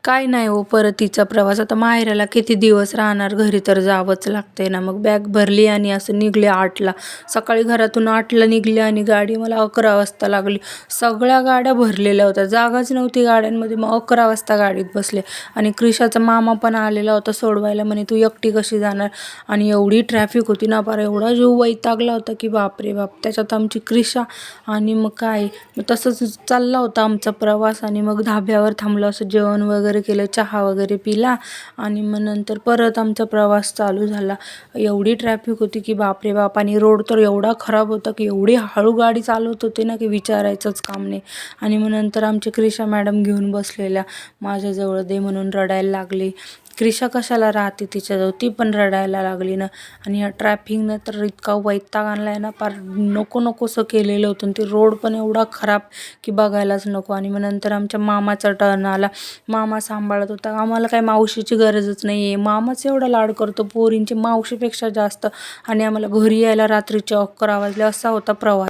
काय नाही हो परतीचा प्रवास. आता माहेराला किती दिवस राहणार, घरी तर जावंच लागतंय ना. मग बॅग भरली आणि असं निघले 8ला. सकाळी घरातून 8ला निघले आणि गाडी मला 11 वाजता लागली. सगळ्या गाड्या भरलेल्या होत्या, जागाच नव्हती गाड्यांमध्ये. मग 11 वाजता गाडीत बसले आणि क्रिशाचा मामा पण आलेला होता सोडवायला. म्हणे तू एकटी कशी जाणार, आणि एवढी ट्रॅफिक होती ना पार, एवढा जीव वैतागला होता की बापरे बाप. त्याच्यात आमची क्रिशा आणि मग काय, मग तसंच चालला होता आमचा प्रवास. आणि मग धाब्यावर थांबलो, असं जेवण वगैरे केलं, चहा वगैरे पिला आणि मग नंतर परत आमचा प्रवास चालू झाला. एवढी ट्रॅफिक होती की बापरे बाप. आणि रोड तर एवढा खराब होता की एवढी हळू गाडी चालवत होते ना की विचारायचंच काम नाही. आणि मग नंतर आमची क्रिशा मॅडम घेऊन बसलेल्या माझ्याजवळ, दे म्हणून रडायला लागली. क्रिशा कशाला राहते तिच्याजवळ, ती पण रडायला लागली ना. आणि ह्या ट्रॅफिकनं तर इतका वैताग आणलाय ना, पार नको नकोसं केलेलं होतं. आणि ते रोड पण एवढा खराब की बघायलाच नको. आणि मग नंतर आमच्या मामाचा टर्न आला. मामा सांभाळत होता. आम्हाला काय मावशीची गरजच नाही आहे, मामाच एवढा लाड करतो पोरींची, मावशीपेक्षा जास्त. आणि आम्हाला घरी यायला रात्रीचे 11 वाजले. असा होता प्रवास.